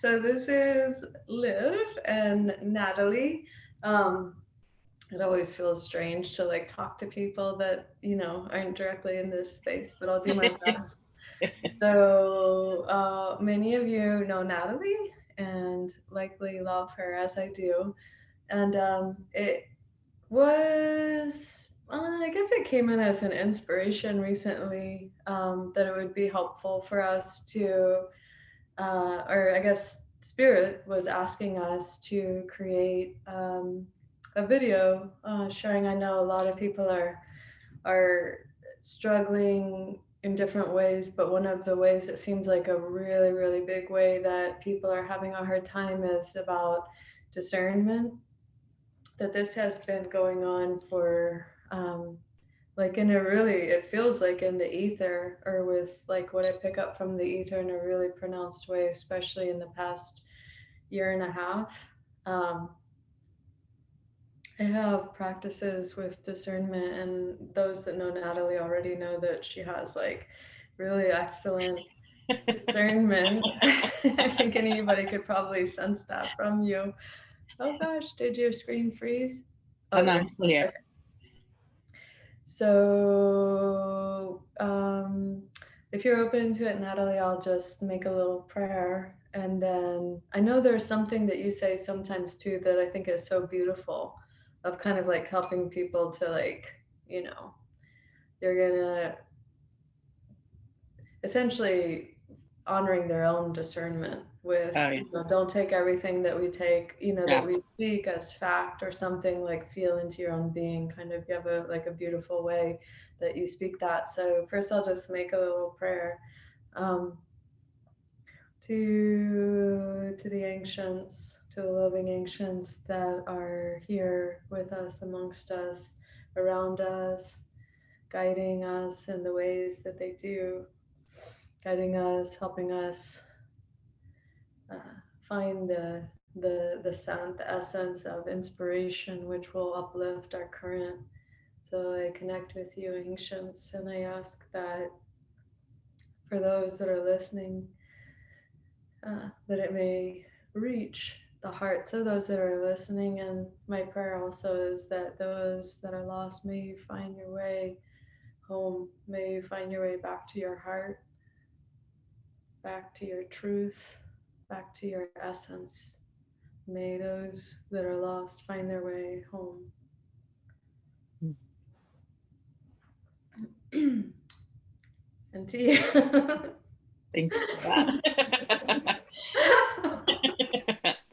So this is Liv and Natalie. It always feels strange to like talk to people that, aren't directly in this space, but I'll do my best. So many of you know Natalie and likely love her as I do. And it was, I guess it came in as an inspiration recently, that it would be helpful for us to, or I guess Spirit was asking us to create a video showing. I know a lot of people are struggling in different ways, but one of the ways it seems like a really, really big way that people are having a hard time is about discernment. That this has been going on for like in a really, it feels like in the ether, or with like what I pick up from the ether in a really pronounced way, especially in the past year and a half. um, I have practices with discernment, and those that know Natalie already know that she has like really excellent discernment. I think anybody could probably sense that from you. Oh gosh, did your screen freeze? Oh, Oh, no, there. I'm still here. Okay. So, if you're open to it, Natalie, I'll just make a little prayer. And then I know there's something that you say sometimes too that I think is so beautiful, of kind of like helping people to like, you know, you're gonna essentially honoring their own discernment with, Oh, yeah. don't take everything that we take, that Yeah. we speak as fact or something, like feel into your own being. Kind of, you have a like a beautiful way that you speak that. So first I'll just make a little prayer, um, to the ancients, to the living ancients that are here with us, amongst us, around us, guiding us in the ways that they do, guiding us, helping us uh, find the sound, the essence of inspiration, which will uplift our current. So I connect with you, ancients, and I ask that for those that are listening, that it may reach the hearts of those that are listening. And my prayer also is that those that are lost, may you find your way home. May you find your way back to your heart, back to your truth, back to your essence. May those that are lost find their way home. And to you. Thank you for that.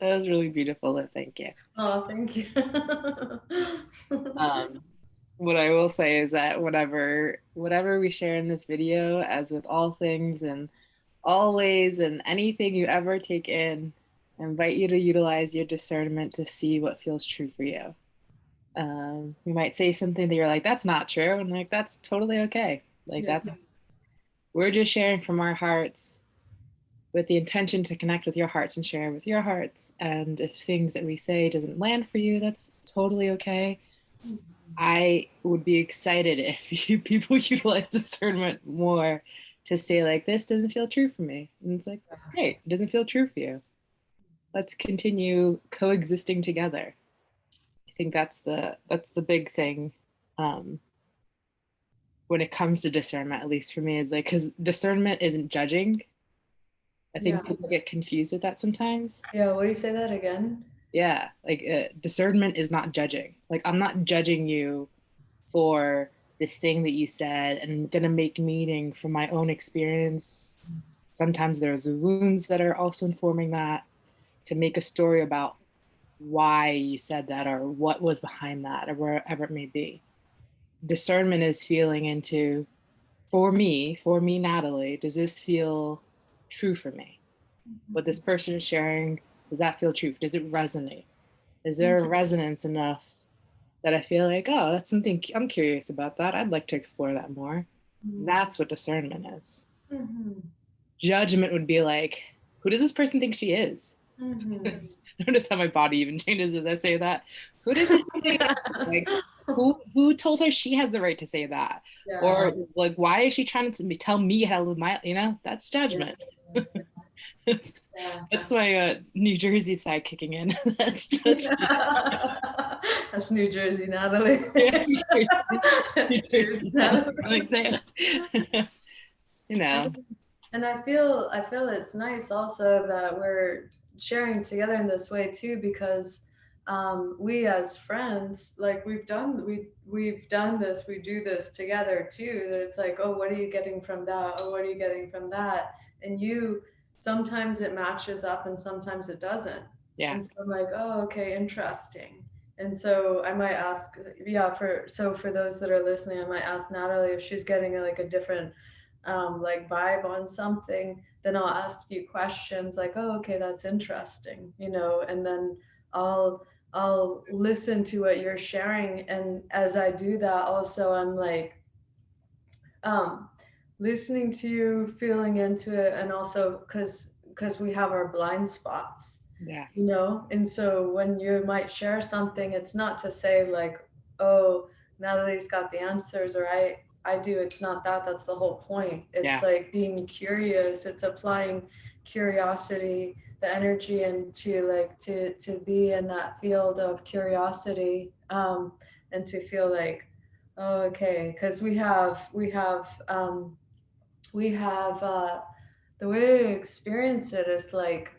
That was really beautiful. Thank you. Oh, thank you. Um, what I will say is that whatever we share in this video, as with all things and always and anything you ever take in, I invite you to utilize your discernment to see what feels true for you. You might say something that you're like, that's not true, and like that's totally okay. Like Yeah. we're just sharing from our hearts with the intention to connect with your hearts and share with your hearts. And if things that we say doesn't land for you, that's totally okay. I would be excited if people utilize discernment more to say like, this doesn't feel true for me. And it's like, great, it doesn't feel true for you. Let's continue coexisting together. I think that's the big thing, when it comes to discernment, at least for me, is like, because discernment isn't judging. I think people get confused with that sometimes. Yeah, will you say that again? Yeah, like discernment is not judging. Like, I'm not judging you for this thing that you said, and I'm gonna make meaning from my own experience. Sometimes there's wounds that are also informing that, to make a story about why you said that or what was behind that or wherever it may be. Discernment is feeling into, for me, Natalie, does this feel true for me? What this person is sharing, does that feel true? Does it resonate? Is there a resonance enough that I feel like, oh, that's something I'm curious about that. I'd like to explore that more. That's what discernment is. Mm-hmm. Judgment would be like, who does this person think she is? Mm-hmm. Notice how my body even changes as I say that. Who does she think? Like, who told her she has the right to say that? Yeah. Or like, why is she trying to tell me how to live my, that's judgment. Yeah. Yeah. That's my New Jersey side kicking in. That's That's New Jersey, Natalie. yeah, New That's Jersey, Jersey, Natalie. like that. You know. And I feel it's nice also that we're sharing together in this way too, because we as friends, like we've done this, we do this together too. That it's like, oh, what are you getting from that? Oh, what are you getting from that? And you sometimes it matches up and sometimes it doesn't. Yeah. And so I'm like, oh, okay, interesting. And so I might ask, yeah, for those that are listening, I might ask Natalie if she's getting like a different like vibe on something, then I'll ask you questions like, oh, okay, that's interesting, and then I'll listen to what you're sharing. And as I do that, also I'm like um listening to you, feeling into it, and also because we have our blind spots, Yeah. and so when you might share something, it's not to say like, oh, Natalie's got the answers, or I do. It's not that. That's the whole point. It's Yeah. like being curious. It's applying curiosity, the energy, into like to be in that field of curiosity, and to feel like, oh, okay, because we have the way we experience it is like,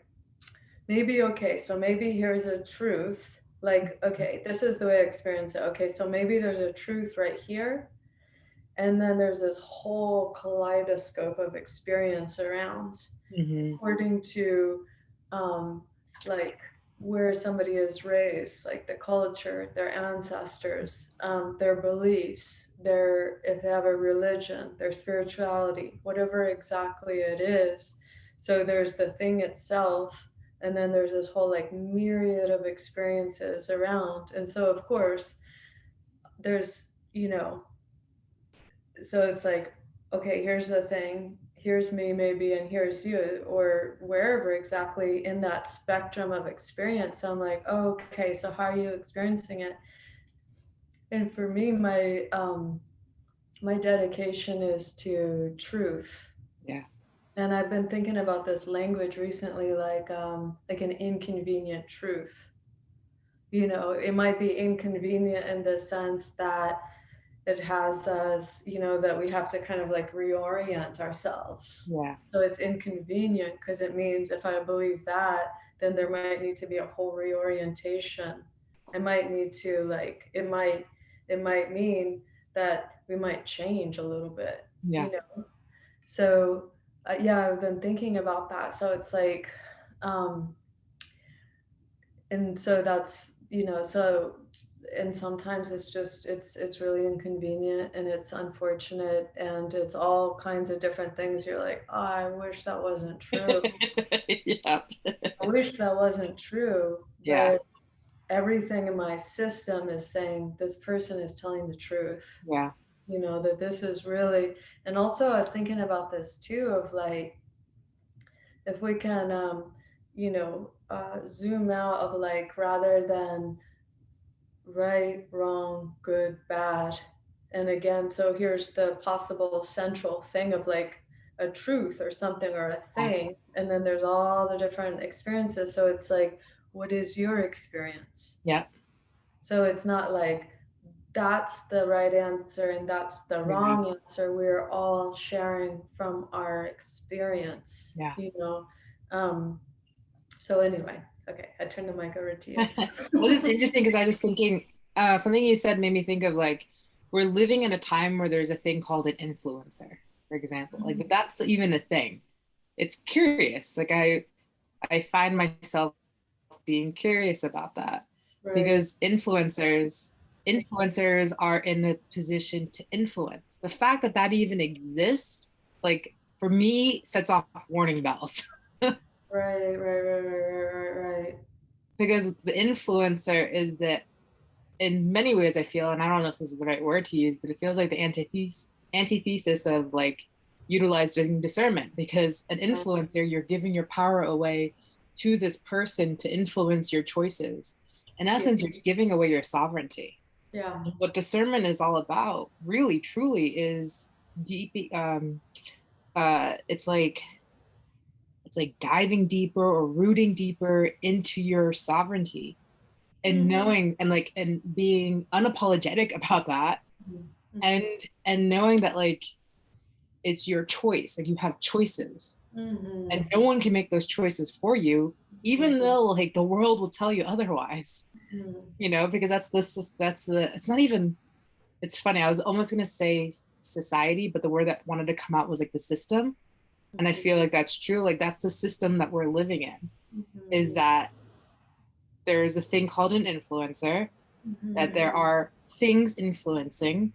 maybe, okay, so maybe here's a truth, like, okay, this is the way I experience it. Okay, so maybe there's a truth right here, and then there's this whole kaleidoscope of experience around, Mm-hmm. according to um, like where somebody is raised, like the culture, their ancestors, their beliefs, their, if they have a religion, their spirituality, whatever exactly it is. So there's the thing itself, and then there's this whole like myriad of experiences around. And so of course there's, so it's like, okay, here's the thing, here's me maybe, and here's you, or wherever exactly in that spectrum of experience. So I'm like, oh, okay, so how are you experiencing it? And for me, my dedication is to truth. Yeah. And I've been thinking about this language recently, like an inconvenient truth. It might be inconvenient in the sense that it has us, that we have to kind of like reorient ourselves. Yeah. So it's inconvenient because it means if I believe that, then there might need to be a whole reorientation. I might need to like, it might mean that we might change a little bit, Yeah. So yeah, I've been thinking about that. So it's like, um, and so that's, so, and sometimes it's just it's really inconvenient and it's unfortunate and it's all kinds of different things. You're like, oh, I wish that wasn't true. Yeah. I wish that wasn't true. Yeah. But everything in my system is saying this person is telling the truth, Yeah. that this is really. And also I was thinking about this too, of like, if we can zoom out of like, rather than right, wrong, good, bad. And again, so here's the possible central thing of like a truth or something or a thing. And then there's all the different experiences. So it's like, what is your experience? Yeah. So it's not like that's the right answer and that's the wrong answer. We're all sharing from our experience, Yeah. So anyway, okay, I turn the mic over to you. Well, it's interesting because I was just thinking, something you said made me think of like, we're living in a time where there's a thing called an influencer, for example. Like, if that's even a thing, it's curious. Like, I find myself being curious about that, Right. because influencers are in a position to influence. The fact that that even exists, like, for me, sets off warning bells. Right. Because the influencer is that, in many ways, I feel, and I don't know if this is the right word to use, but it feels like the antithesis of like utilizing discernment. Because an influencer, you're giving your power away to this person to influence your choices. In essence, you're giving away your sovereignty. Yeah. What discernment is all about, really, truly, is deep. It's it's like diving deeper or rooting deeper into your sovereignty and knowing and like and being unapologetic about that, and knowing that like it's your choice, like you have choices, and no one can make those choices for you, even though like the world will tell you otherwise, you know, because that's the it's not even, it's funny, I was almost going to say society, but the word that wanted to come out was like the system. And I feel like that's true, like that's the system that we're living in, is that there's a thing called an influencer, that there are things influencing,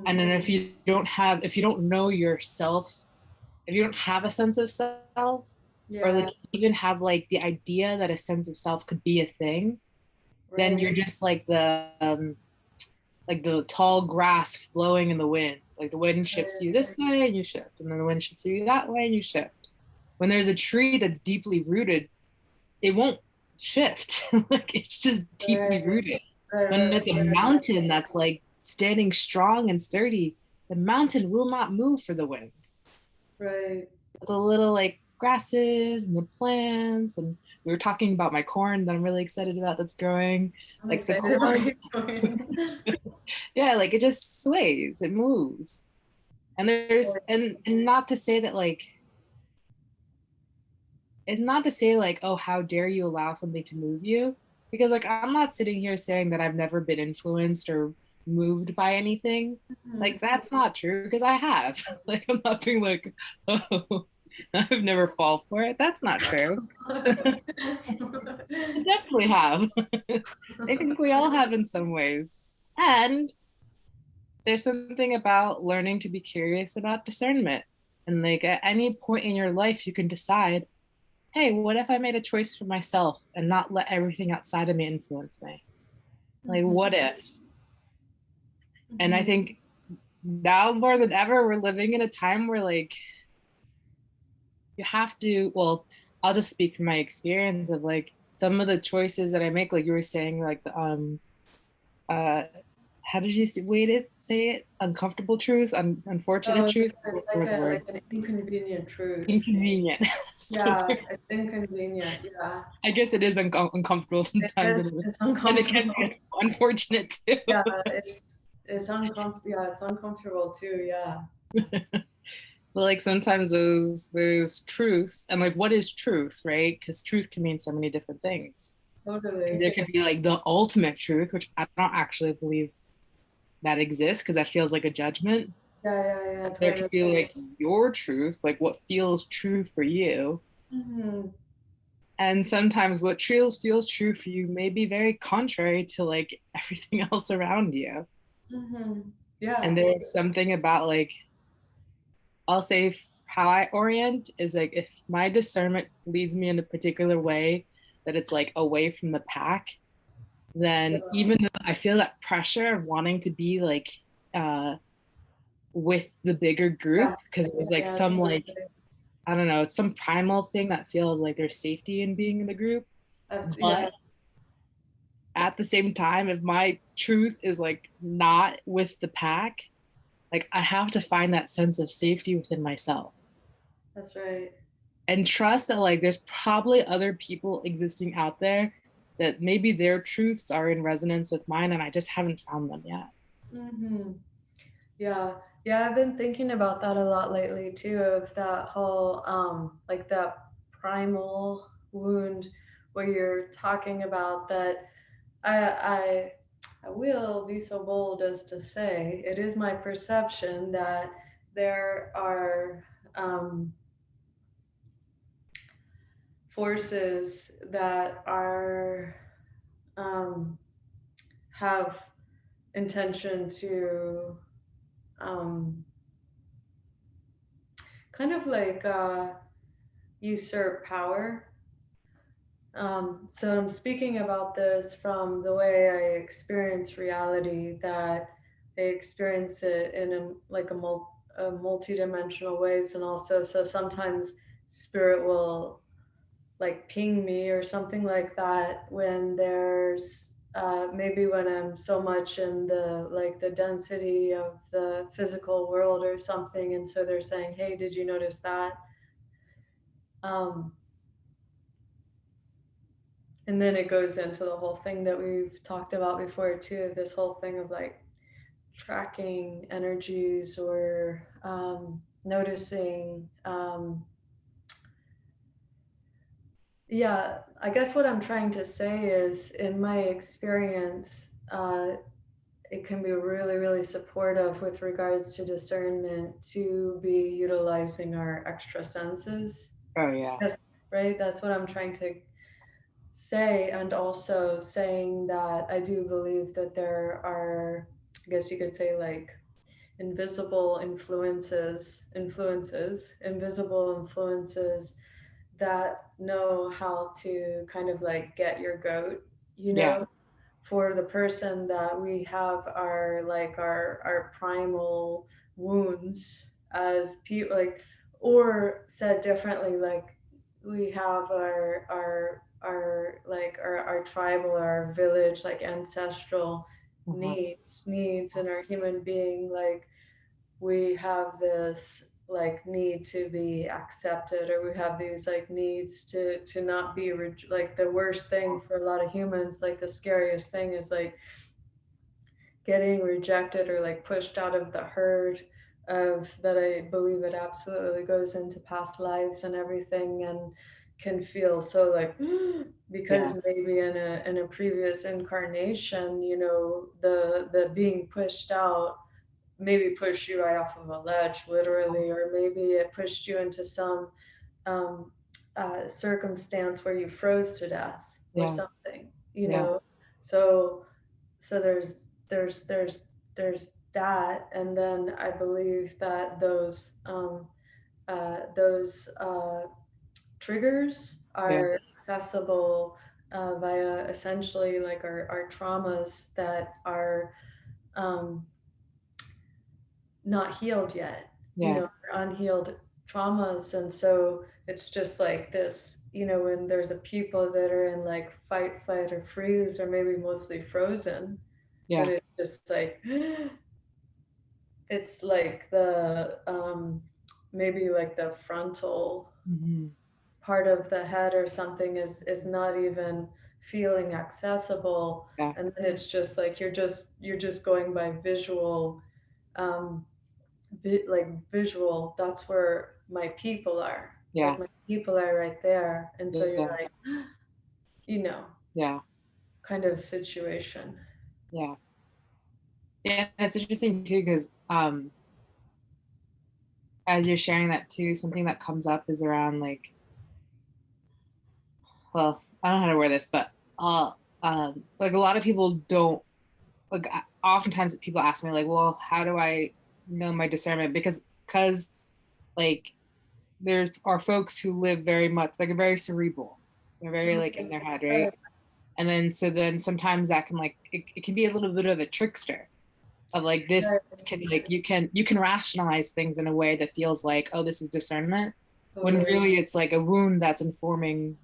and then if you don't know yourself, if you don't have a sense of self, or like even have like the idea that a sense of self could be a thing, then you're just like the tall grass blowing in the wind. Like the wind shifts you this way and you shift, and then the wind shifts you that way and you shift. When there's a tree that's deeply rooted, it won't shift. Like it's just deeply rooted. When it's a mountain that's like standing strong and sturdy, the mountain will not move for the wind. Right. The little like grasses and the plants, and we were talking about my corn that I'm really excited about that's growing. I'm like the corn. Yeah, like it just sways, it moves. And there's and not to say that like, it's not to say like, oh, how dare you allow something to move you, because like I'm not sitting here saying that I've never been influenced or moved by anything. Like that's not true, because I have. Like I'm not being like, oh, I've never fall for it. That's not true. I definitely have. I think we all have in some ways. And there's something about learning to be curious about discernment. And like at any point in your life, you can decide, hey, what if I made a choice for myself and not let everything outside of me influence me? Like, what if? And I think now more than ever, we're living in a time where like you have to, well, I'll just speak from my experience of like some of the choices that I make, like you were saying, like the how did you say it? Uncomfortable truth, unfortunate truth. It's like an inconvenient truth. Inconvenient. Yeah, it's inconvenient. Yeah. I guess it is uncomfortable sometimes. It's uncomfortable. And it can be unfortunate too. Yeah, it's uncomfortable. Yeah, it's uncomfortable too. Yeah. But like sometimes those truths, and like what is truth, right? Because truth can mean so many different things. Totally. There could be like the ultimate truth, which I don't actually believe that exists, because that feels like a judgment. Yeah. Totally. There could be like your truth, like what feels true for you. And sometimes what feels true for you may be very contrary to like everything else around you. Yeah. And there's something about like, I'll say how I orient is like, if my discernment leads me in a particular way that it's like away from the pack, then even though I feel that pressure of wanting to be like with the bigger group, because it was like some like, I don't know, it's some primal thing that feels like there's safety in being in the group. But at the same time, if my truth is like not with the pack, like I have to find that sense of safety within myself. That's right. And trust that like there's probably other people existing out there that maybe their truths are in resonance with mine, and I just haven't found them yet. Yeah, I've been thinking about that a lot lately too, of that whole like that primal wound where you're talking about that. I will be so bold as to say it is my perception that there are forces that are have intention to kind of like usurp power. So I'm speaking about this from the way I experience reality, that I experience it in a multi-dimensional ways, and also so sometimes spirit will like ping me or something like that when there's maybe when I'm so much in the like the density of the physical world or something, and so they're saying, hey, did you notice that? Um, and then it goes into the whole thing that we've talked about before too, this whole thing of like tracking energies or noticing. Yeah, I guess what I'm trying to say is, in my experience, it can be really, really supportive with regards to discernment to be utilizing our extra senses. Oh yeah. Yes, right? That's what I'm trying to say. And also saying that I do believe that there are, I guess you could say, like invisible invisible influences that know how to kind of like get your goat, you Yeah. know, for the person that we have our like our primal wounds as people, like, or said differently, like we have our like our tribal, our village, like ancestral Uh-huh. needs in our human being, like we have this like need to be accepted, or we have these like needs to not be like the worst thing for a lot of humans, like the scariest thing is like getting rejected or like pushed out of the herd of that. I believe it absolutely goes into past lives and everything, and can feel so like because Yeah. maybe in a previous incarnation, you know, the being pushed out maybe pushed you right off of a ledge, literally, or maybe it pushed you into some um, circumstance where you froze to death or Yeah. something, you Yeah. know. So, so there's that, and then I believe that those triggers Yeah. are accessible via essentially like our traumas that are um, not healed yet, you Yeah. know, unhealed traumas. And so it's just like this, you know, when there's a people that are in like fight, flight, or freeze, or maybe mostly frozen, that Yeah. it's just like, it's like the, maybe like the frontal Mm-hmm. part of the head or something is not even feeling accessible. Yeah. And then it's just like you're just going by visual, um, like visual, that's where my people are, like Yeah. my people are right there, and so you're Yeah. like, you know, Yeah. kind of situation. Yeah. Yeah. That's interesting too, because as you're sharing that too, something that comes up is around like, well, I don't know how to word this, but uh like a lot of people don't like oftentimes people ask me like, well, how do I know my discernment? Because like there are folks who live very much like a very cerebral. They're very like in their head, right? And then so then sometimes that can like it can be a little bit of a trickster of like this can like you can rationalize things in a way that feels like, oh, this is discernment, when Totally. really it's like a wound that's informing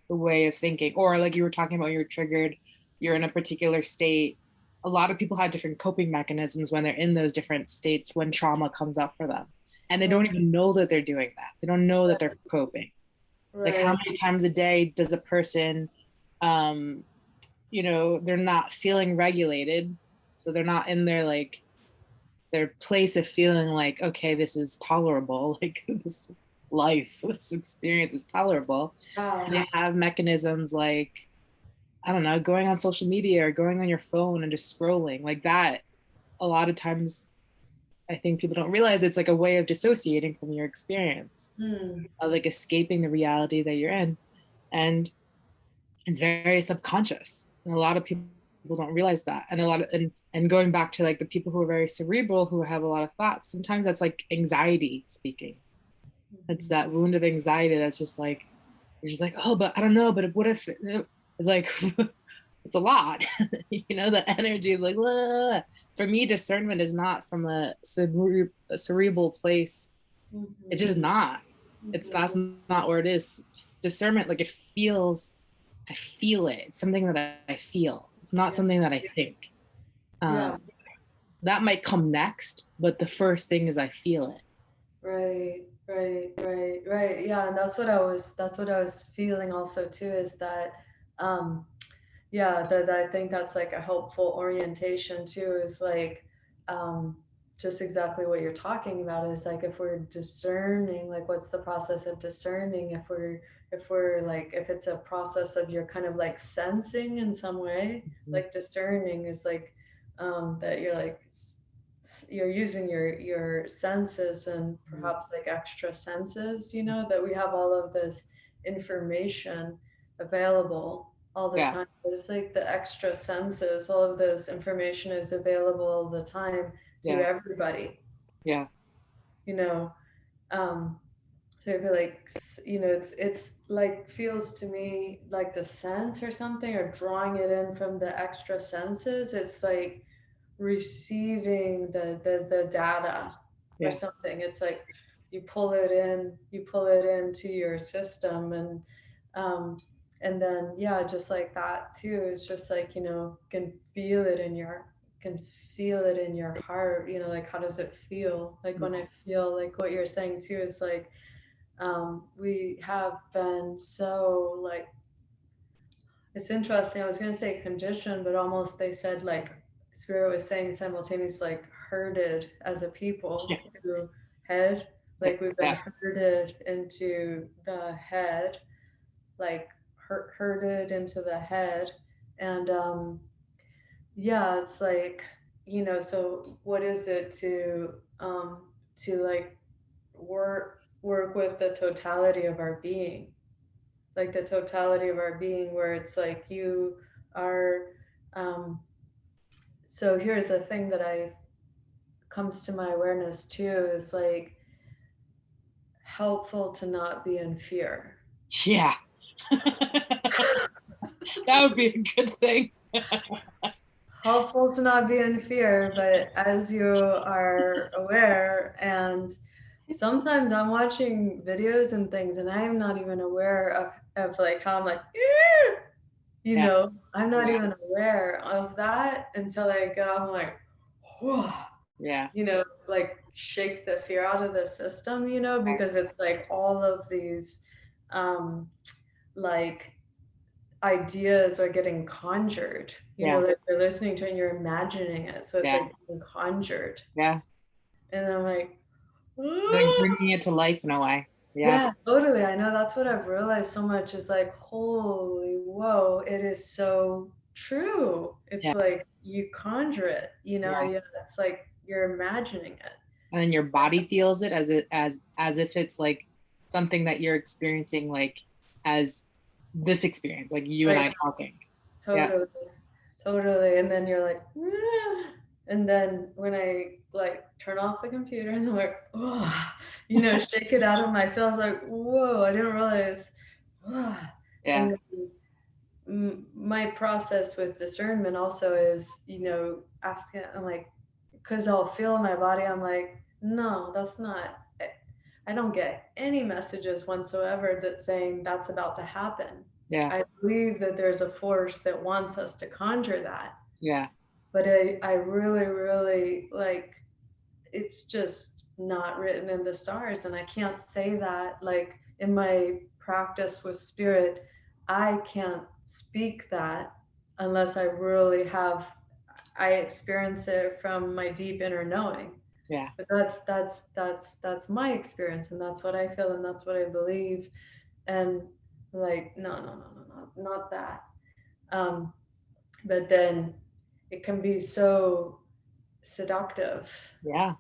the way of thinking. Or like you were talking about, you're triggered, you're in a particular state. A lot of people have different coping mechanisms when they're in those different states when trauma comes up for them, and they don't even know that they're doing that. They don't know that they're coping. Like how Right. many times a day does a person um they're not feeling regulated, so they're not in their like their place of feeling like, okay, this is tolerable, like this life, this experience is tolerable. And Wow. they have mechanisms like, I don't know, going on social media or going on your phone and just scrolling like that. A lot of times I think people don't realize it's like a way of dissociating from your experience, Mm. of like escaping the reality that you're in. And it's very subconscious, and a lot of people don't realize that. And a lot of and going back to like the people who are very cerebral, who have a lot of thoughts, sometimes that's like anxiety speaking. It's that wound of anxiety that's just like, you're just like, oh, but I don't know, but what if it's like it's a lot. The energy of like, "Ah." For me, discernment is not from a cerebral place. It's Mm-hmm. just not. It's Mm-hmm. That's not where it is. Discernment, like, it feels, I feel it. It's something that I feel. It's not Yeah. something that I think. Yeah. Um, that might come next, but the first thing is I feel it. Right, right. Yeah, and that's what I was feeling also too, is that um yeah, that I think that's like a helpful orientation too, is like um just exactly what you're talking about, is like if we're discerning, like what's the process of discerning, if we're like, if it's a process of you're kind of like sensing in some way, Mhm. like discerning is like that you're like you're using your senses and Mhm. perhaps like extra senses, you know, that we have all of this information available all the Yeah, time, but it's like the extra senses, all of this information is available all the time to yeah, everybody, yeah, you know. um so I feel like you know, it's like feels to me like the sense or something, or drawing it in from the extra senses, it's like receiving the data or yeah, something. It's like you pull it in, you pull it into your system, um and then yeah, just like that too, it's just like, you know, feel it in your can feel it in your heart, you know, like how does it feel, like when I feel like what you're saying too is like we have been so like, it's interesting. I was going to say conditioned, but almost they said like Spirit was saying simultaneously, like herded as a yeah, people to head. Like we've been yeah, herded into the head, like herded into the head. And yeah, it's like, you know, so what is it to like work with the totality of our being, like the totality of our being, where it's like you are um so here's the thing that I comes to my awareness too, is like helpful to not be in fear. yeah. That would be a good thing. Helpful to not be in fear, but as you are aware, and sometimes I'm watching videos and things and I'm not even aware of like how I'm like, "Eh," you Yeah, know, I'm not yeah, even aware of that until I get off. I'm like, whoa, yeah, you know, like shake the fear out of the system, you know, because it's like all of these um like ideas are getting conjured, you know, yeah, that you're listening to and you're imagining it. So it's yeah, like being conjured. yeah. And I'm like, Like "Ah." bringing it to life in a way. Yeah, Yeah, totally. I know that's what I've realized so much is like, holy whoa, it is so true. It's yeah, like you conjure it, you know, yeah. yeah, it's like you're imagining it. And then your body feels it as if it's like something that you're experiencing, like as this experience, like you and Right. I talking. Yeah, Totally. Totally. And then you're like, "Ah." And then when I like turn off the computer and I'm like, oh, you know, shake it out of my feels, like, whoa, I didn't realize. Ah. yeah, And then my process with discernment also is, you know, asking, I'm like, because I'll feel in my body, I'm like, no, that's not, I don't get any messages whatsoever that saying that's about to happen. yeah, I believe that there's a force that wants us to conjure that. yeah, But I really, really like, it's just not written in the stars. And I can't say that like in my practice with spirit, I can't speak that unless I really have, I experience it from my deep inner knowing. yeah. But that's my experience, and that's what I feel, and that's what I believe. And like, not that. Um, but then it can be so seductive. Yeah.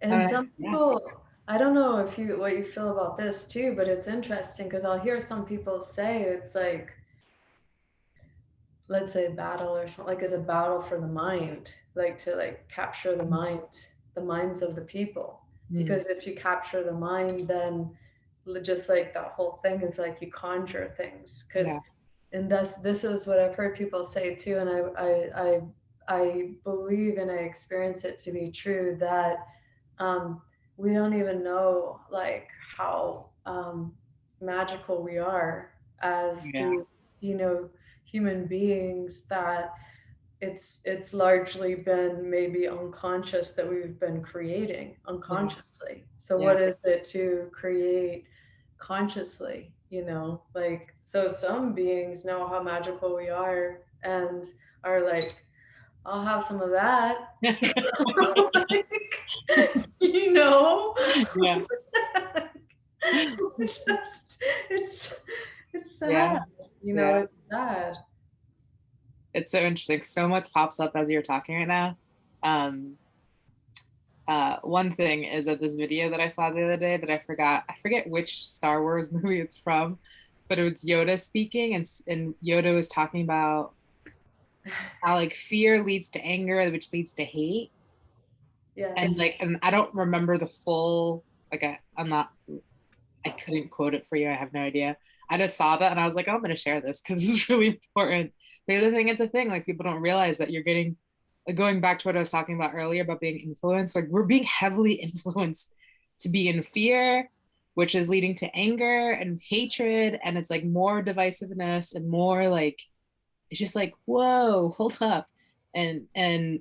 And some Yeah. people, I don't know if you what you feel about this too, but it's interesting because I'll hear some people say it's like, let's say battle or something, like it's a battle for the mind, like to like capture the minds of the people. Mm, Because if you capture the mind, then just like that whole thing is like you conjure things. yeah. Because and this is what I've heard people say too, and I believe and I experience it to be true that um, we don't even know like how magical we are as Yeah. the, you know, human beings, that it's largely been maybe unconscious that we've been creating unconsciously. So what is it to create consciously, you know? Like, so some beings know how magical we are and are like, I'll have some of that. Like, you know? Yeah. Just, it's Yeah. sad, you know, it's sad. It's so interesting. So much pops up as you're talking right now. Um, one thing is that this video that I saw the other day that I forget which Star Wars movie it's from, but it was Yoda speaking, and Yoda was talking about how like fear leads to anger, which leads to hate. And like, and I don't remember the full, like I couldn't quote it for you. I have no idea. I just saw that and I was like, oh, I'm going to share this because this is really important. The other thing, it's a thing, like people don't realize that you're getting, like, going back to what I was talking about earlier about being influenced, like we're being heavily influenced to be in fear, which is leading to anger and hatred. And it's like more divisiveness and more like, it's just like, whoa, hold up. And the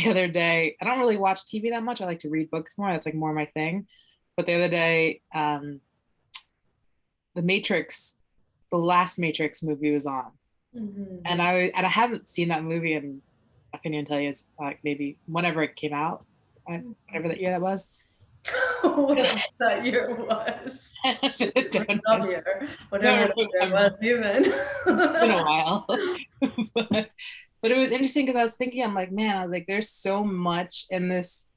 other day, I don't really watch TV that much. I like to read books more. That's like more my thing. But the other day, the Matrix, the last Matrix movie was on, and I haven't seen that movie, and I can't even tell you. It's like maybe whenever it came out, whatever that year that was. Whatever that year was. Whatever it was, even. It's been a while. But it was interesting because I was thinking, I'm like, man, I was like, there's so much in this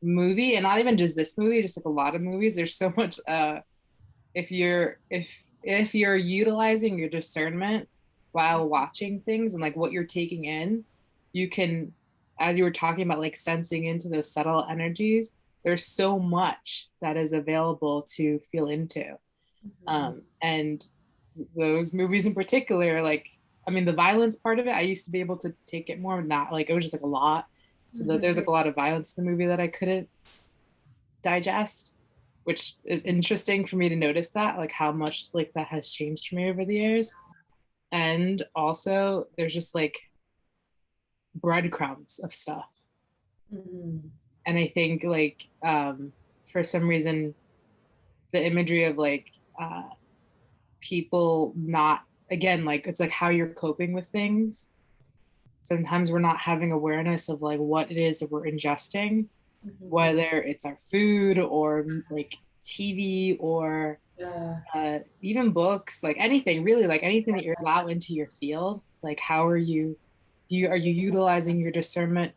movie, and not even just this movie, just like a lot of movies. There's so much. If you're utilizing your discernment while watching things and like what you're taking in, you can, as you were talking about, like sensing into those subtle energies. There's so much that is available to feel into, and those movies in particular, like, I mean, the violence part of it, I used to be able to take it more, not like, it was just like a lot. So there's like a lot of violence in the movie that I couldn't digest, which is interesting for me to notice that, like how much like that has changed for me over the years. And also there's just like breadcrumbs of stuff. And I think like for some reason the imagery of like people not, again, like it's like how you're coping with things. Sometimes we're not having awareness of like what it is that we're ingesting, whether it's our food or like TV or even books, like anything really, like anything that you're allowed into your field. Like how are you utilizing your discernment?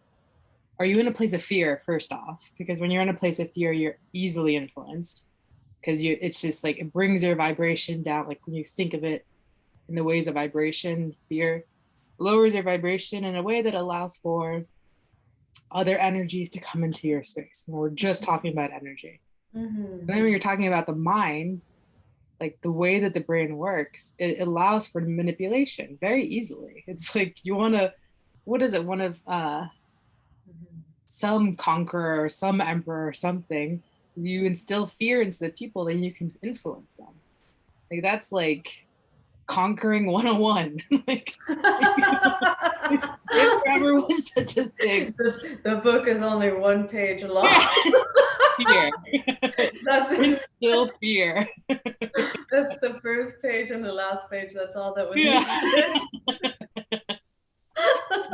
Are you in a place of fear, first off? Because when you're in a place of fear, you're easily influenced, because it's just like it brings your vibration down. Like when you think of it in the ways of vibration, fear lowers your vibration in a way that allows for other energies to come into your space. And we're just talking about energy. And then when you're talking about the mind, like the way that the brain works, it allows for manipulation very easily. It's like you want to, what is it? One of some conqueror or some emperor or something, you instill fear into the people, then you can influence them. Like that's like conquering 101. Like if there ever was such a thing. The book is only 1 page long. Fear. That's it. Still fear. That's the first page and the last page. That's all that was needed.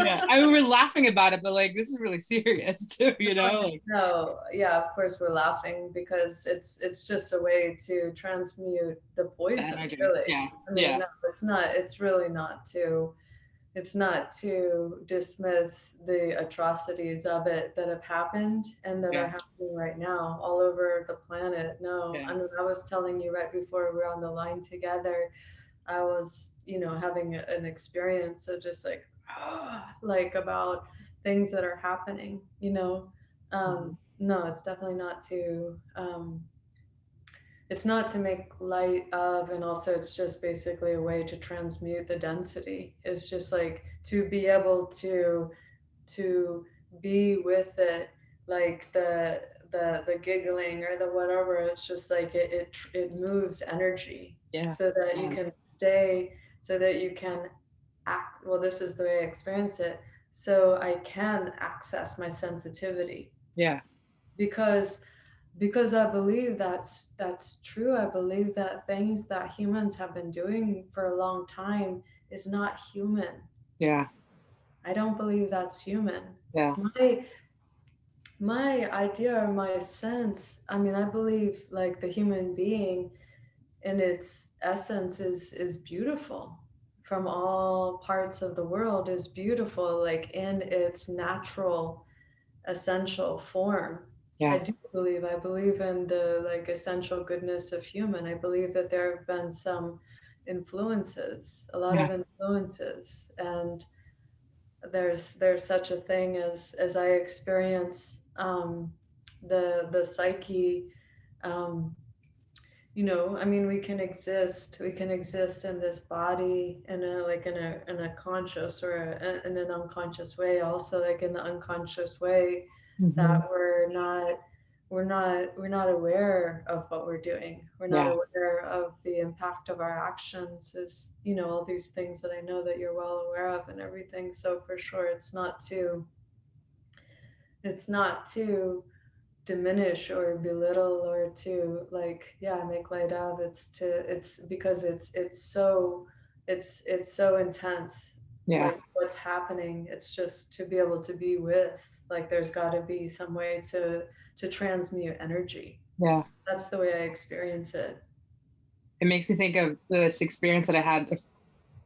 Yeah, I mean, we're laughing about it, but like this is really serious too, you know? Like, no, yeah, of course we're laughing because it's just a way to transmute the poison, really. Yeah. I mean, no, it's not. It's really not to. It's not to dismiss the atrocities of it that have happened and that are happening right now all over the planet. No, I mean, I was telling you right before we were on the line together, I was, having an experience of just like about things that are happening, no, it's definitely not to, it's not to make light of, and also it's just basically a way to transmute the density. It's just like to be able to be with it, like the giggling or the whatever. It's just like it moves energy, so that you can stay, so that you can act, well, this is the way I experience it, so I can access my sensitivity. Yeah. Because I believe that's true. I believe that things that humans have been doing for a long time is not human. Yeah. I don't believe that's human. Yeah. My idea or my sense, I mean, I believe like the human being in its essence is beautiful, from all parts of the world is beautiful, like in its natural essential form. Yeah. I believe in the like essential goodness of human. I believe that there have been some influences, a lot Yeah. of influences, and there's such a thing as I experience the psyche. um, I mean, we can exist in this body in a like in a conscious or in an unconscious way, also like in the unconscious way Mm-hmm. that we're not aware of what we're doing. We're not Yeah. aware of the impact of our actions, is all these things that I know that you're well aware of and everything. So for sure, it's not to diminish or belittle or to like, yeah, make light of. It's because it's so intense, Yeah. like what's happening. It's just to be able to be with, like there's got to be some way to transmute energy. Yeah. That's the way I experience it. It makes me think of this experience that I had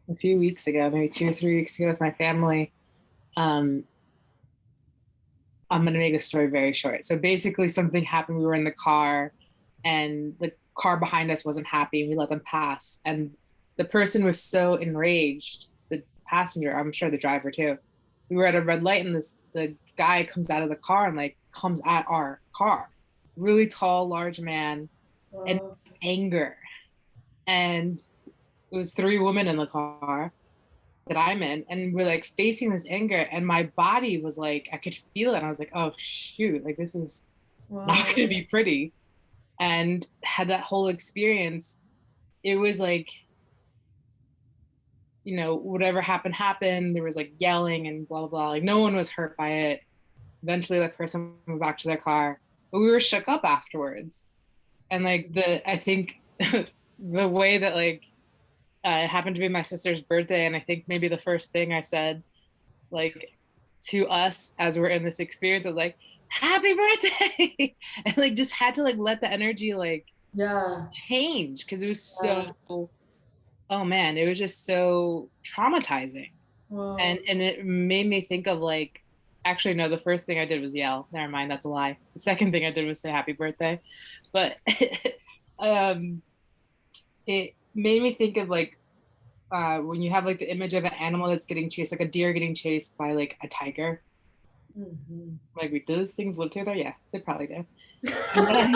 a few weeks ago, maybe 2 or 3 weeks ago with my family. Um, I'm going to make the story very short. So basically, something happened. We were in the car, and the car behind us wasn't happy. We let them pass. And the person was so enraged, the passenger, I'm sure the driver too. We were at a red light, and the guy comes out of the car and like comes at our car. Really tall, large man, and Well, anger. And it was 3 women in the car that I'm in, and we're like facing this anger, and my body was like, I could feel it. And I was like, oh shoot, like this is not well, gonna be pretty. And had that whole experience, it was like, whatever happened. There was like yelling and blah blah blah. Like no one was hurt by it. Eventually that person went back to their car. But we were shook up afterwards. And like I think the way that like it happened to be my sister's birthday, and I think maybe the first thing I said, like, to us as we're in this experience was like, happy birthday. And like just had to like let the energy like yeah, change, because it was yeah, so, oh man, it was just so traumatizing. and well, and it made me think of like, actually no, the first thing I did was yell. Never mind, that's a lie. The second thing I did was say happy birthday. But um it made me think of like, when you have like the image of an animal that's getting chased, like a deer getting chased by like a tiger. mhm. Like, do those things live together? Yeah, they probably do. And then,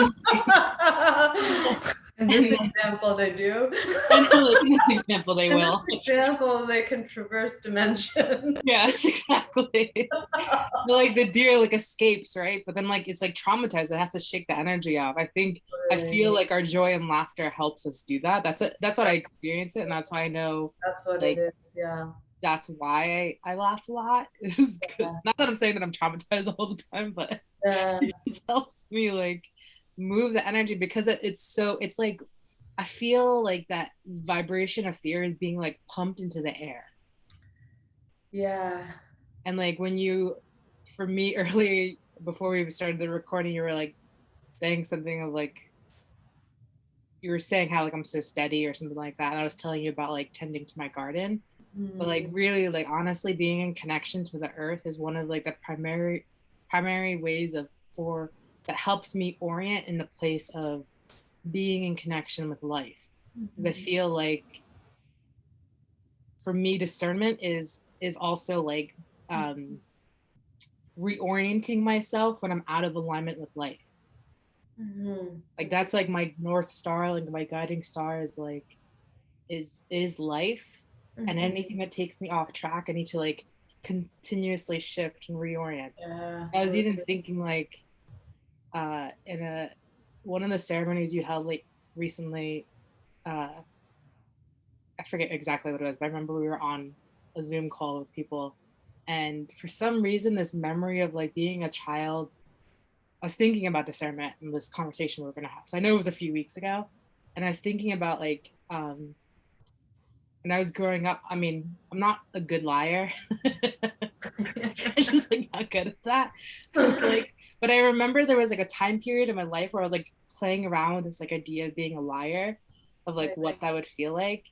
In this and then example, they do. I know, like in this example, they In this will. example, they can traverse dimension. Yes, exactly. But like the deer like escapes, right? But then like it's like traumatized. It has to shake the energy off. I feel Right. like our joy and laughter helps us do that. That's what I experience it, and that's why I know, That's what it like, is. Yeah. that's why I laugh a lot. Is because, Yeah. not that I'm saying that I'm traumatized all the time, but Yeah. it just helps me like move the energy, because it's like, I feel like that vibration of fear is being like pumped into the air. Yeah. And like when you, for me earlier, before we started the recording, you were like saying something of like, you were saying how like I'm so steady or something like that. And I was telling you about like tending to my garden. But like Mm. really, like honestly, being in connection to the earth is one of like the primary ways of for that helps me orient in the place of being in connection with life. Because I Mhm. feel like, for me, discernment is also like, um reorienting myself when I'm out of alignment with life. Mhm. Like that's like my north star, like my guiding star is like, is life. And Mhm. anything that takes me off track, I need to like continuously shift and reorient. Yeah. I was even thinking like, in a one of the ceremonies you held like recently, I forget exactly what it was, but I remember we were on a Zoom call with people. And for some reason, this memory of like being a child, I was thinking about discernment in this conversation we were going to have. So I know it was a few weeks ago. And I was thinking about like, when I was growing up, I mean, I'm not a good liar. I'm just like not good at that. Like, but I remember there was like a time period in my life where I was like playing around with this like idea of being a liar, of like what that would feel like,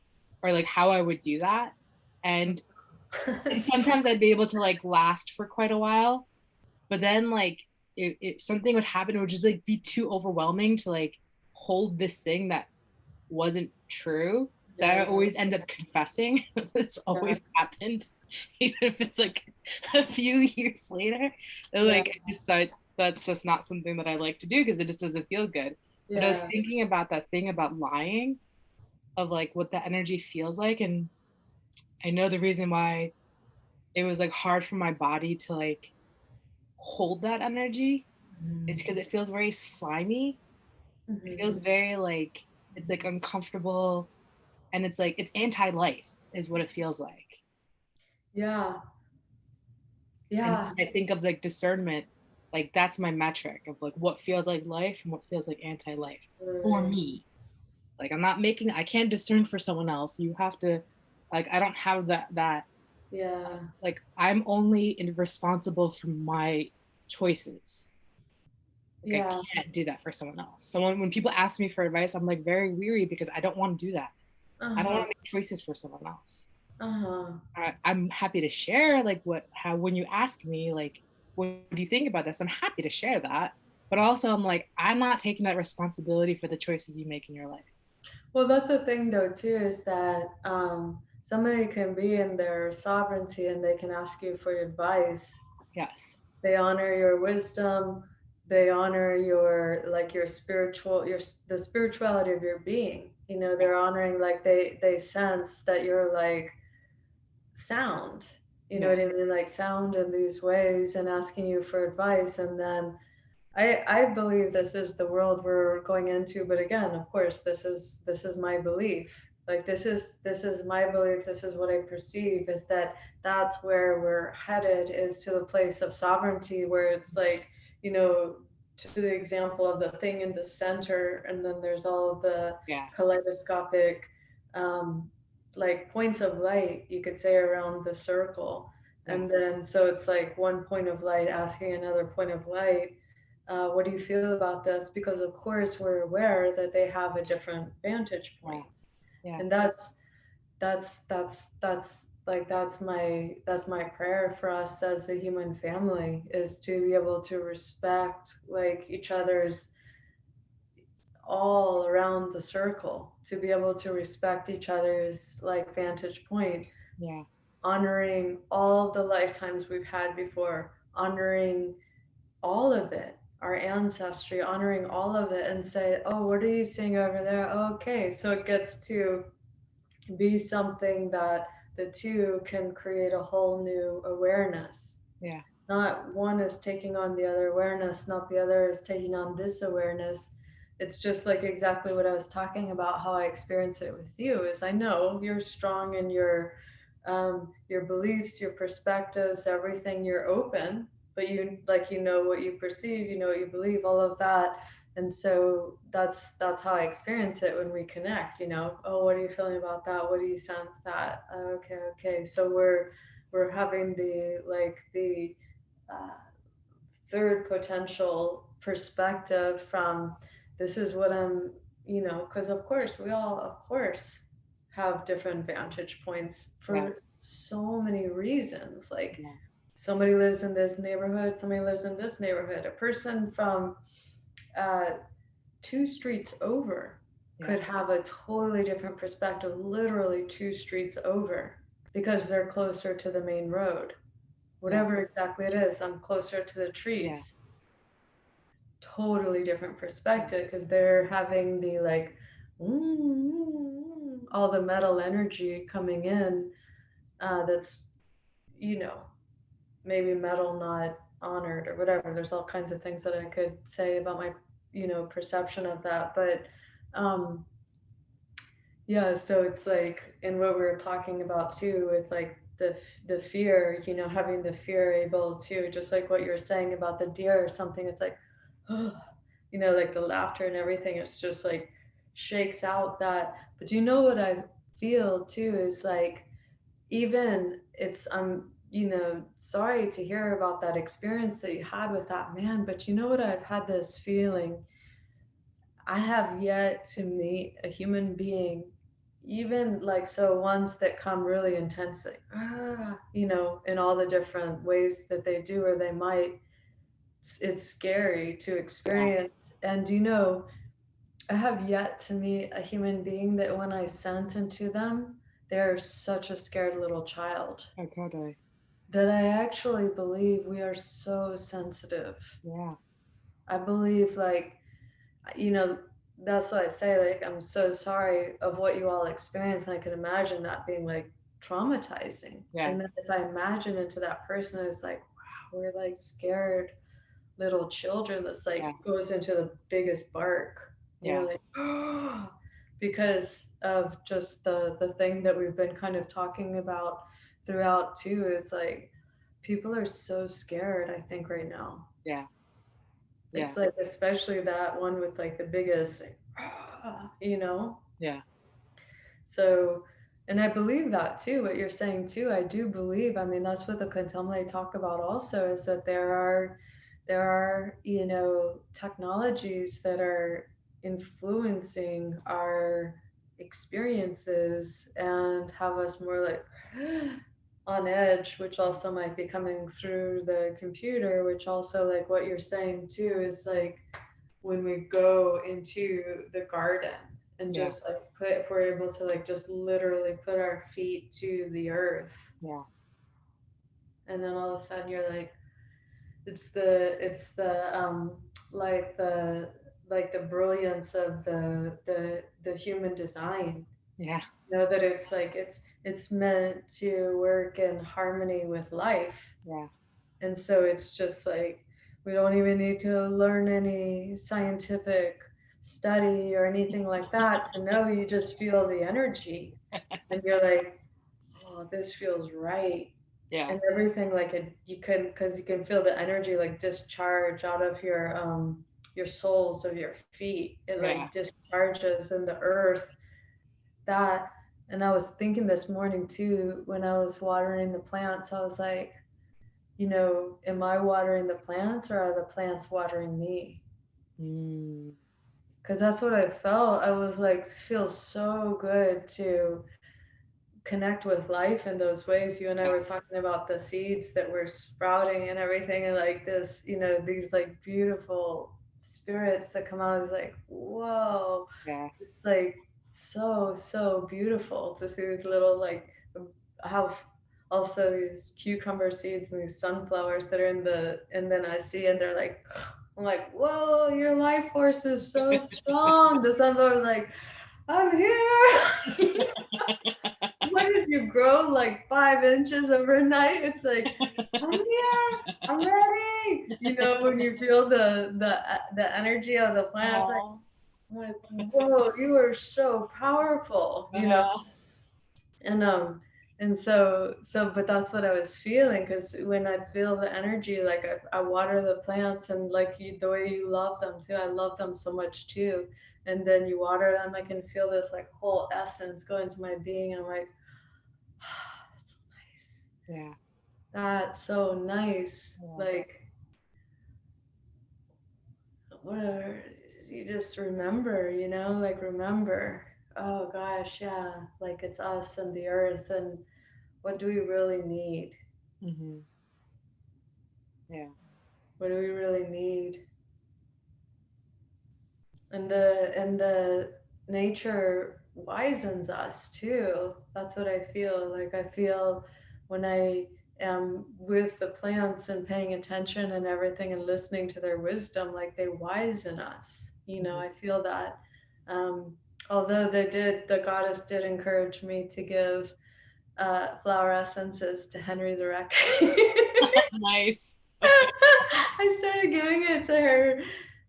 or like how I would do that. And sometimes I'd be able to like last for quite a while, but then like something would happen, it would just like be too overwhelming to like hold this thing that wasn't true, that I always end up confessing. This always happened, even if it's like a few years later. Like I just thought that's just not something that I like to do because it just doesn't feel good. But I was thinking about that thing about lying, of like what the energy feels like, and I know the reason why it was like hard for my body to like hold that energy is because it feels very slimy. It feels very like it's like uncomfortable, and it's like it's anti-life is what it feels like. Yeah. And Yeah. I think of like discernment, like that's my metric of like what feels like life and what feels like anti-life for me. Like I'm not making, I can't discern for someone else. You have to, like I don't have that Yeah. like I'm only responsible for my choices. Like Yeah. I can't do that for someone else. Someone, when people ask me for advice, I'm like very weary because I don't want to do that. I don't want to make choices for someone else. I'm happy to share like how when you ask me like what do you think about this, I'm happy to share that, but also I'm like I'm not taking that responsibility for the choices you make in your life. Well, that's the thing though too, is that somebody can be in their sovereignty and they can ask you for advice. Yes. They honor your wisdom. They honor your like your spiritual your the spirituality of your being. You know, they're honoring like they sense that you're like sound. You know what I mean? Like sound in these ways and asking you for advice. And then I believe this is the world we're going into, but again, of course, this is my belief. Like this is my belief. This is what I perceive is that that's where we're headed, is to the place of sovereignty, where it's like, you know, to the example of the thing in the center, and then there's all of the kaleidoscopic, um, like points of light, you could say, around the circle. And then so it's like one point of light asking another point of light, what do you feel about this? Because of course we're aware that they have a different vantage point. And that's like that's my prayer for us as a human family, is to be able to respect like each other's all around the circle, to be able to respect each other's like vantage point, honoring all the lifetimes we've had before, honoring all of it, our ancestry, honoring all of it, and say, oh, what are you seeing over there? Oh, okay. So it gets to be something that the two can create a whole new awareness. Not one is taking on the other awareness, not the other is taking on this awareness. It's just like exactly what I was talking about, how I experience it with you, is I know you're strong in your beliefs, your perspectives, everything. You're open, but you like, you know what you perceive, you know what you believe, all of that. And so that's how I experience it when we connect. You know, oh, what are you feeling about that? What do you sense that? Okay. So we're having the third potential perspective from, this is what I'm, you know, because of course we all, of course, have different vantage points for so many reasons. Like somebody lives in this neighborhood, somebody lives in this neighborhood. A person from uh, 2 streets over could have a totally different perspective, literally 2 streets over, because they're closer to the main road. Whatever exactly it is, I'm closer to the trees. Totally different perspective, because they're having the like, all the metal energy coming in, that's, you know, maybe metal not honored or whatever. There's all kinds of things that I could say about my, you know, perception of that. But yeah, so it's like, and what we were talking about too, with like the fear, you know, having the fear able to, just like what you're saying about the deer or something, it's like, you know, like the laughter and everything, it's just like shakes out that. But you know what I feel too is like, even it's you know, sorry to hear about that experience that you had with that man, but you know what, I've had this feeling, I have yet to meet a human being, even like, so ones that come really intensely, you know, in all the different ways that they do or they might, it's scary to Yeah. experience. And you know, I have yet to meet a human being that when I sense into them, they're such a scared little child, Oh God, that I actually believe we are so sensitive. yeah. I believe, like, you know, that's why I say, like, I'm so sorry of what you all experienced. And I can imagine that being like traumatizing. Yeah. And then if I imagine into that person, it's like, wow, we're like scared little children that's Yeah. like goes into the biggest bark, you know, Yeah. like, because of just the thing that we've been kind of talking about throughout too, is like people are so scared, I think, right now. Yeah. Yeah. It's like, especially that one with like the biggest, like, you know? Yeah. So, and I believe that too, what you're saying too. I do believe, I mean, that's what the Contemplate talk about also, is that there are, you know, technologies that are influencing our experiences and have us more like on edge, which also might be coming through the computer, which also, like what you're saying too, is like when we go into the garden and Yeah. just like put, if we're able to like just literally put our feet to the earth, Yeah. and then all of a sudden you're like, it's the like the like the brilliance of the human design, Yeah. you know, that it's like it's meant to work in harmony with life. Yeah. And so it's just like, we don't even need to learn any scientific study or anything like that to know. You just feel the energy and you're like, oh, this feels right. Yeah. And everything, like it, you can, because you can feel the energy like discharge out of your soles of your feet. It like Yeah. discharges in the earth. That, and I was thinking this morning too, when I was watering the plants, I was like, you know, am I watering the plants or are the plants watering me? Mm. Because that's what I felt. I was like, feels so good to connect with life in those ways. You and I Yeah. were talking about the seeds that were sprouting and everything, and like this, you know, these like beautiful spirits that come out. Is like, whoa, Yeah. it's like so beautiful to see these little like, how also these cucumber seeds and these sunflowers that are in the, and then I see and they're like, I'm like, whoa, your life force is so strong. The sunflower's like, I'm here. What did you grow like 5 inches overnight? It's like, I'm here, I'm ready. You know, when you feel the energy of the plants, like, Aw. I'm like, whoa, you are so powerful, you know. Uh, And but that's what I was feeling, because when I feel the energy, like I water the plants, and like you, the way you love them too, I love them so much too. And then you water them, I can feel this like whole essence go into my being, and I'm like, that's so nice. yeah. That's so nice. Yeah. Like, whatever, you just remember, you know, like remember, oh gosh, yeah, like it's us and the earth, and what do we really need? Mm-hmm. Yeah. What do we really need? And the nature wisens us too. That's what I feel. Like I feel when I am with the plants and paying attention and everything and listening to their wisdom, like they wisen us. You know, Mhm. I feel that. Um, Although the goddess did encourage me to give flower essences to Henry the Wreck. Nice. I started giving it to her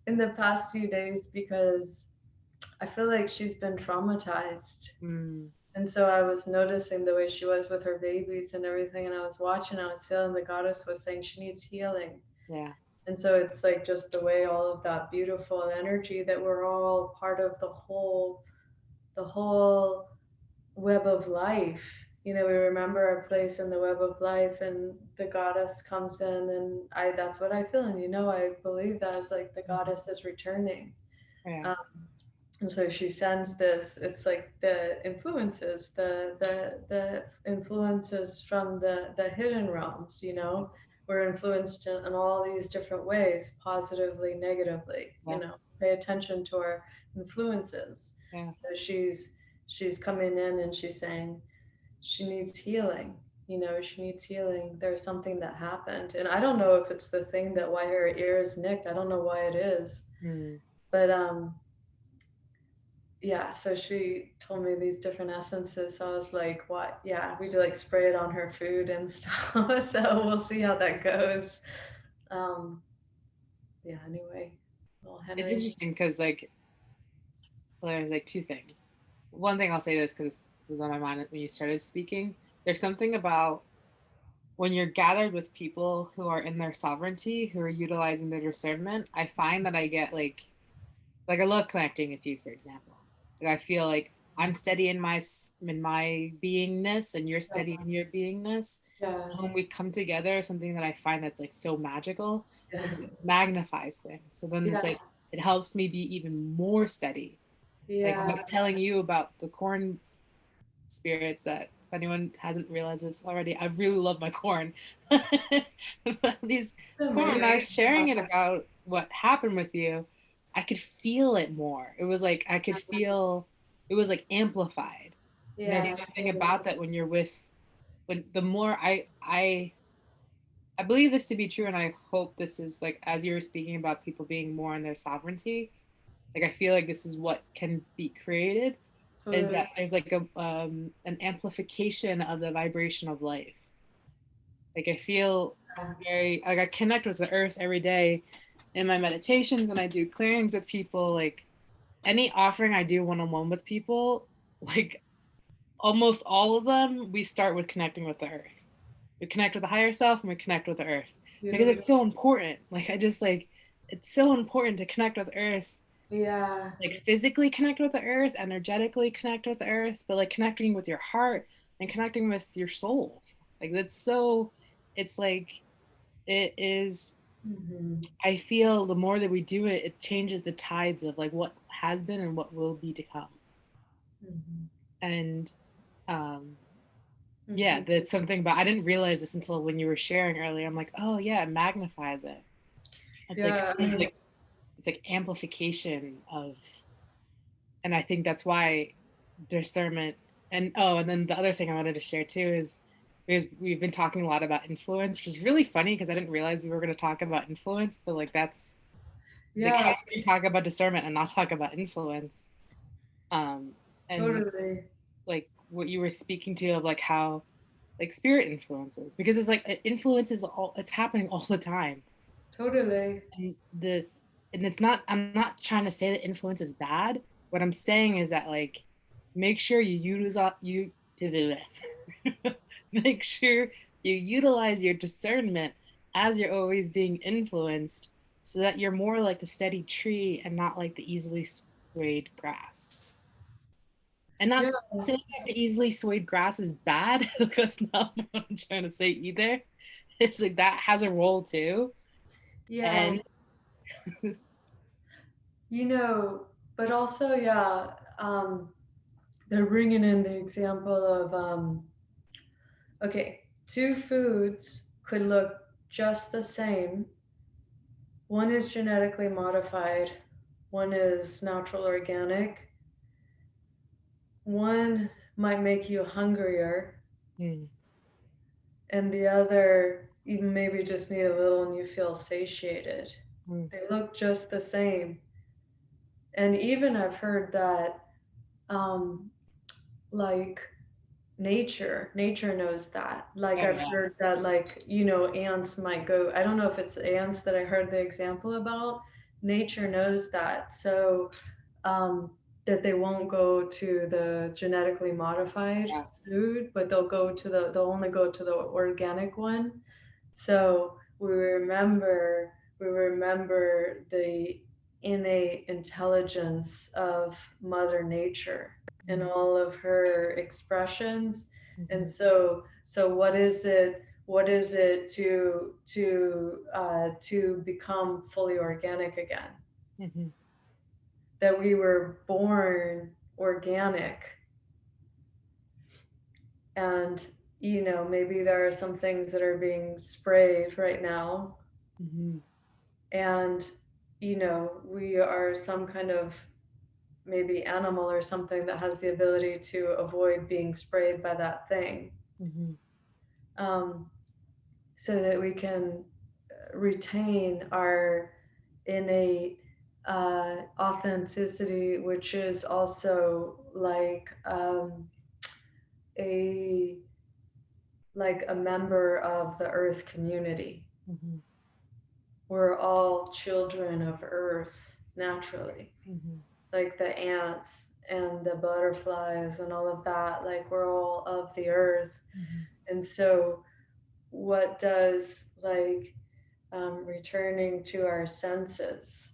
in the past few days because I feel like she's been traumatized. Mm. And so I was noticing the way she was with her babies and everything, and I was watching, I was feeling the goddess was saying she needs healing. Yeah. And so it's like just the way all of that beautiful energy that we're all part of the whole web of life. You know, we remember our place in the web of life, and the goddess comes in, and that's what I feel. And, you know, I believe that is like the goddess is returning. Yeah. Um, and so she sends this, it's like the influences, the influences from the hidden realms, you know, we're influenced in all these different ways, positively, negatively, you Yeah. know, pay attention to our influences. Yeah. So she's coming in and she's saying she needs healing, you know, she needs healing. There's something that happened, and I don't know if it's the thing that why her ear is nicked, I don't know why it is, Mm. but yeah, so she told me these different essences. So I was like, what? Yeah, we do like spray it on her food and stuff. So we'll see how that goes. Um, yeah, anyway, little It's Henry. interesting because like there's like two things. One thing I'll say this because it was on my mind when you started speaking. There's something about when you're gathered with people who are in their sovereignty, who are utilizing their discernment. I find that I get like I love connecting with you, for example. Like I feel like I'm steady in my beingness, and you're steady in your beingness. Yeah, And when we come together, something that I find that's like so magical yeah, is it magnifies things. So then it's yeah, like it helps me be even more steady. Like I yeah. was telling you about the corn spirits that if anyone hasn't realized this already, I really love my corn. These It's corn, when I was amazing. sharing it about what happened with you, I could feel it more. It was like I could feel it was like amplified. And there's Yeah, something about that when you're with when the more I believe this to be true, and I hope this is like as you were speaking about people being more in their sovereignty, like I feel like this is what can be created is totally. that there's like a an amplification of the vibration of life. Like I feel very like I connect with the earth every day in my meditations, and I do clearings with people. Like any offering I do one on one with people, like almost all of them, we start with connecting with the earth. We connect with the higher self and we connect with the earth because Beautiful. it's so important. Like I just like it's so important to connect with earth, Yeah, like physically connect with the earth, energetically connect with the earth, but like connecting with your heart and connecting with your soul. Like that's so it's like it is hmm, I feel the more that we do it, it changes the tides of like what has been and what will be to come. hmm, And um yeah, hmm. that's something but I didn't realize this until when you were sharing earlier. I'm like, oh yeah, it magnifies it. It's like Yeah, I it's mean, like it's like amplification of and I think that's why discernment and oh and then the other thing I wanted to share too is because we've been talking a lot about influence, which is really funny because I didn't realize we were going to talk about influence, but like that's like how yeah, you can talk about discernment and not talk about influence. um and totally. like what you were speaking to of like how like spirit influences because it's like influence is all it's happening all the time. Totally. And the and it's not I'm not trying to say that influence is bad. What I'm saying is that like make sure you use you make sure you utilize your discernment as you're always being influenced so that you're more like the steady tree and not like the easily swayed grass. And Yeah, not saying that the easily swayed grass is bad. That's not what I'm trying to say either. It's like that has a role too. yeah. And You know, but also, yeah, they're bringing in the example of, okay, two foods could look just the same. One is genetically modified, one is natural organic. One might make you hungrier, mm, and the other, you maybe just need a little and you feel satiated. mm, They look just the same. And even I've heard that, um, like, nature knows that, like oh I've yeah. heard that, like, you know, ants might go, I don't know if it's ants that I heard the example about. Nature knows that, so um that they won't go to the genetically modified food, but they'll only go to the organic one. So we remember the innate intelligence of Mother Nature and all of her expressions. And so what is it to become fully organic again? That we were born organic, and maybe there are some things that are being sprayed right now, and we are some kind of maybe animal or something that has the ability to avoid being sprayed by that thing, so that we can retain our innate authenticity, which is also like a member of the earth community. We're all children of earth naturally, like the ants and the butterflies and all of that, like we're all of the earth. And so what does returning to our senses,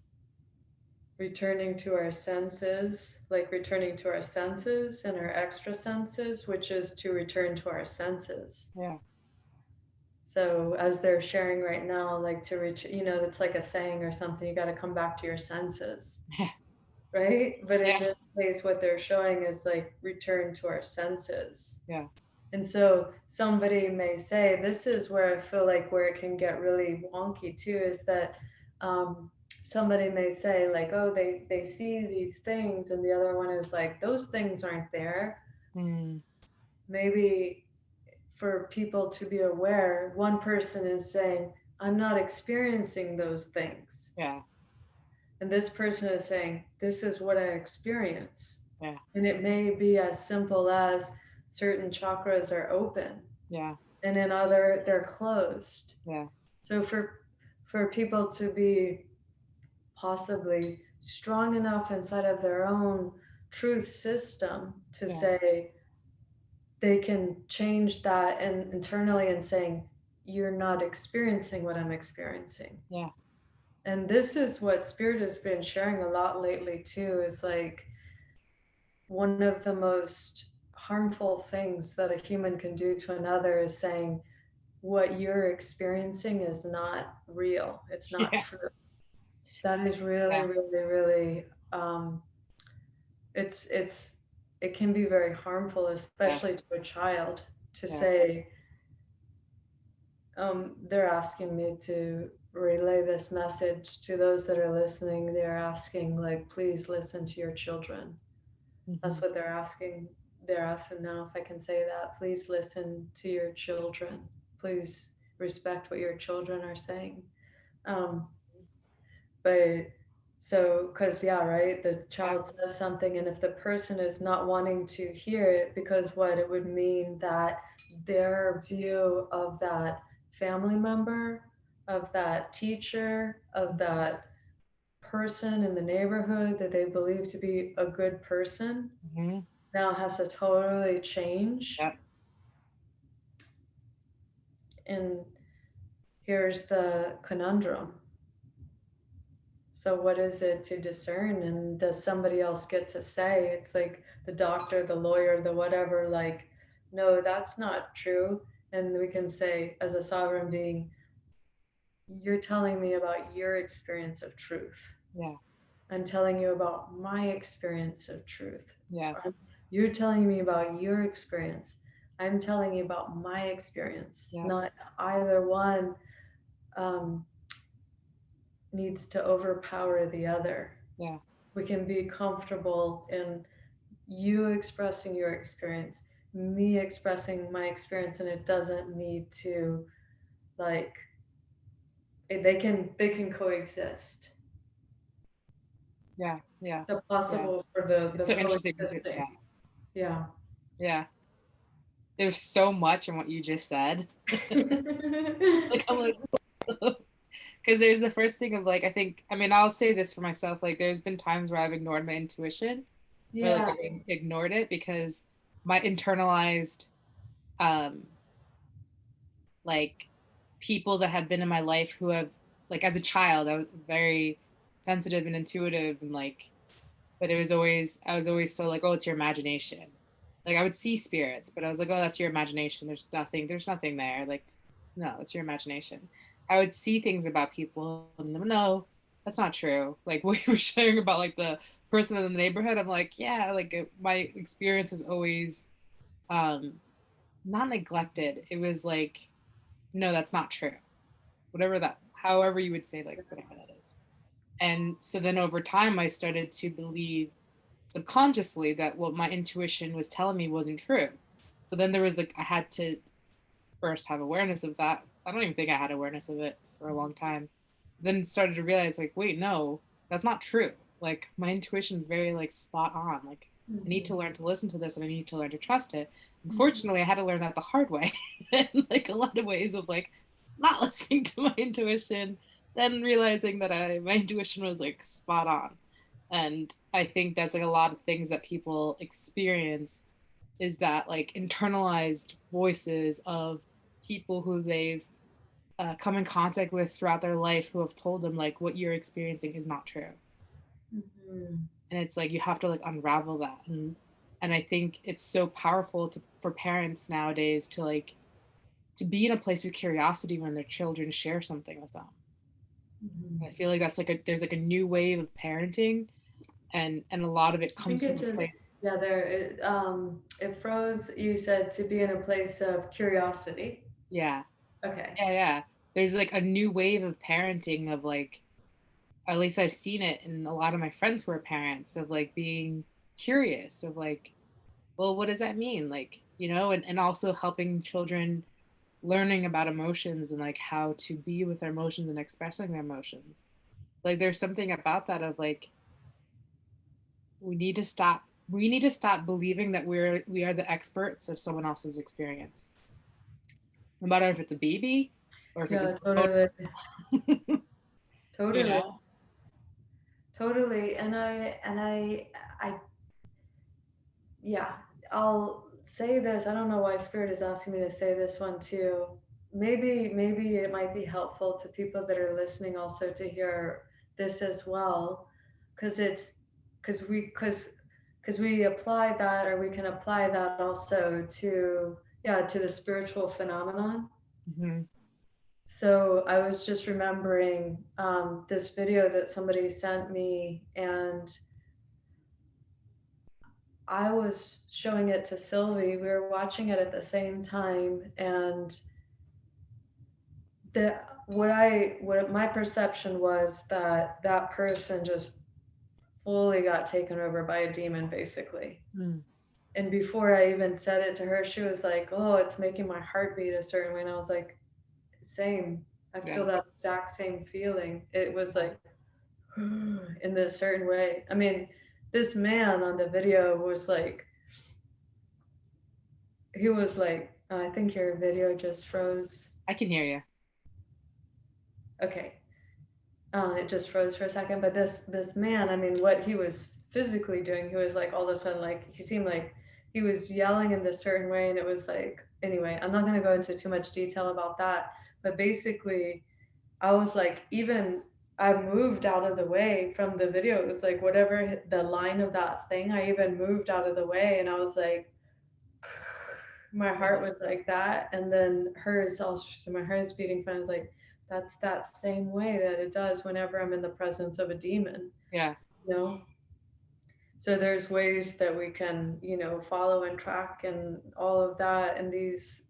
like returning to our senses and our extra senses, which is to return to our senses. So as they're sharing right now, like to reach, it's like a saying or something, you got to come back to your senses. Right? But in this case, what they're showing is like return to our senses. And so somebody may say, this is where I feel like where it can get really wonky too, is that somebody may say like, oh, they see these things, and the other one is like, those things aren't there. Maybe for people to be aware, one person is saying, I'm not experiencing those things. And this person is saying, this is what I experience. And it may be as simple as certain chakras are open. And in other, they're closed. So for people to be possibly strong enough inside of their own truth system to say, they can change that and internally and saying, you're not experiencing what I'm experiencing. And this is what Spirit has been sharing a lot lately too, is like one of the most harmful things that a human can do to another is saying, what you're experiencing is not real. It's not true. That is really, really, it can be very harmful, especially to a child, to say, they're asking me to relay this message to those that are listening. They're asking, like, please listen to your children. That's what they're asking. They're asking now, if I can say that, please listen to your children. Please respect what your children are saying. But so, because right, the child says something, and if the person is not wanting to hear it, because what it would mean that their view of that family member, of that teacher, of that person in the neighborhood that they believe to be a good person, now has to totally change. And here's the conundrum. So what is it to discern, and does somebody else get to say? It's like the doctor, the lawyer, the whatever, like, no, that's not true. And we can say, as a sovereign being, you're telling me about your experience of truth. I'm telling you about my experience of truth. You're telling me about your experience. I'm telling you about my experience. Not either one needs to overpower the other. We can be comfortable in you expressing your experience, me expressing my experience, and it doesn't need to, like, they can coexist. The possible for the it's so interesting. There's so much in what you just said. Like, I'm like, because there's the first thing of like, I mean, I'll say this for myself, like there's been times where I've ignored my intuition, or like Yeah. I ignored it because my internalized like people that have been in my life who have, like, as a child I was very sensitive and intuitive, and like, but it was always, I was always so like, oh, it's your imagination. Like I would see spirits, but I was like, oh, that's your imagination. There's nothing there. Like, no, it's your imagination. I would see things about people and no, that's not true. Like what you were sharing about like the person in the neighborhood, I'm like, yeah, like my experience is always um not neglected. It was like, no, that's not true. Whatever that, however you would say, like whatever that is. And so then over time, I started to believe subconsciously that what my intuition was telling me wasn't true. So then there was like, I had to first have awareness of that. I don't even think I had awareness of it for a long time. Then started to realize, like, wait, no, that's not true. Like, my intuition is very, like, spot on. Like, I need to learn to listen to this and I need to learn to trust it. Unfortunately, I had to learn that the hard way. And, like, a lot of ways of, like, not listening to my intuition, then realizing that my intuition was, like, spot on. And I think that's, like, a lot of things that people experience is that, like, internalized voices of people who they've come in contact with throughout their life who have told them like what you're experiencing is not true. Mm-hmm. And it's like you have to like unravel that. And I think it's so powerful to, for parents nowadays to like to be in a place of curiosity when their children share something with them. Mm-hmm. I feel like that's like a, there's like a new wave of parenting, and a lot of it I think comes from it a just, place. yeah, there, it froze. You said to be in a place of curiosity. Yeah, Okay. yeah. There's like a new wave of parenting of like, at least I've seen it in a lot of my friends who are parents, of like being curious of like, well, what does that mean? Like, you know, and also helping children learning about emotions and like how to be with their emotions and expressing their emotions. Like there's something about that of like, we need to stop believing that we are the experts of someone else's experience. No matter if it's a baby or if it's a Yeah, grown, totally. you Totally. know? Totally. And I, yeah, I'll say this. I don't know why Spirit is asking me to say this one too. Maybe it might be helpful to people that are listening also to hear this as well, because it's because we apply that, or we can apply that also to, yeah, to the spiritual phenomenon. Mm-hmm. So I was just remembering this video that somebody sent me, and I was showing it to Sylvie. We were watching it at the same time, and the what my perception was that that person just fully got taken over by a demon, basically. Mm. And before I even said it to her, she was like, "Oh, it's making my heart beat a certain way," and I was like, "Same. I feel Yeah. that exact same feeling." It was like in this certain way. I mean, this man on the video was like, he was like, I think your video just froze. I can hear you. Okay. It just froze for a second. But this man, I mean, what he was physically doing, he was like all of a sudden, like he seemed like he was yelling in this certain way, and it was like, anyway, I'm not going to go into too much detail about that. But basically, I was like, even I moved out of the way from the video. It was like whatever the line of that thing, I even moved out of the way, and I was like, my heart was like that, and then hers also, so my heart is beating fast. I was like, that's that same way that it does whenever I'm in the presence of a demon, Yeah. you know. So there's ways that we can, follow and track and all of that, and these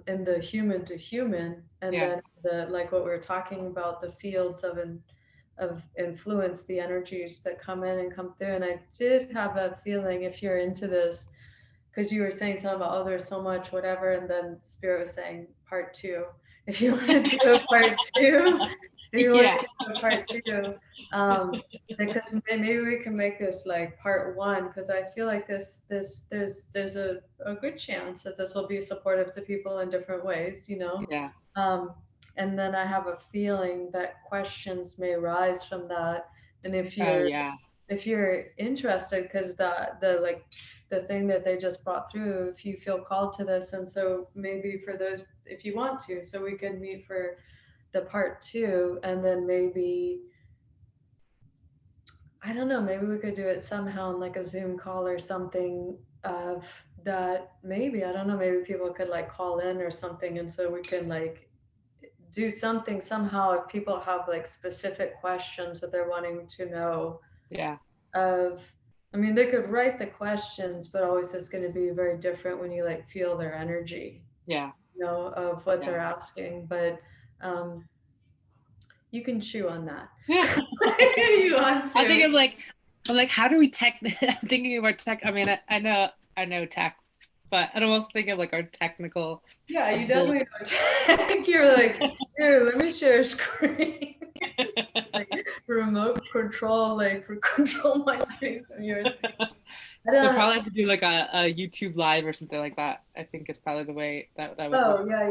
in the human to human, and Yeah. then the, like what we were talking about, the fields of influence, the energies that come in and come through. And I did have a feeling, if you're into this, because you were saying something about, oh, there's so much whatever, and then Spirit was saying part two. If you want to do a part two, if you want Yeah. to do a part two, because maybe we can make this like part one, because I feel like there's a good chance that this will be supportive to people in different ways, Yeah. um, and then I have a feeling that questions may rise from that, and Oh yeah. if you're interested, because the like the thing that they just brought through, if you feel called to this, and so maybe for those, if you want to, so we could meet for the part 2, and then maybe, I don't know, maybe we could do it somehow in like a Zoom call or something of that. Maybe, I don't know, maybe people could like call in or something, and so we can like do something somehow if people have like specific questions that they're wanting to know. Yeah. Of, I mean, they could write the questions, but always it's going to be very different when you like feel their energy, Yeah. you know, of what Yeah. they're asking. But you can chew on that. You want to. I think I'm like, how do we tech? I'm thinking about tech. I mean, I know tech, but I'm also thinking of like our technical. Yeah, you definitely know tech. You're like, here, let me share a screen. Like remote control, like control my screen from your thing. We'll probably have to do like a YouTube live or something like that. I think is probably the way that would work. Oh yeah.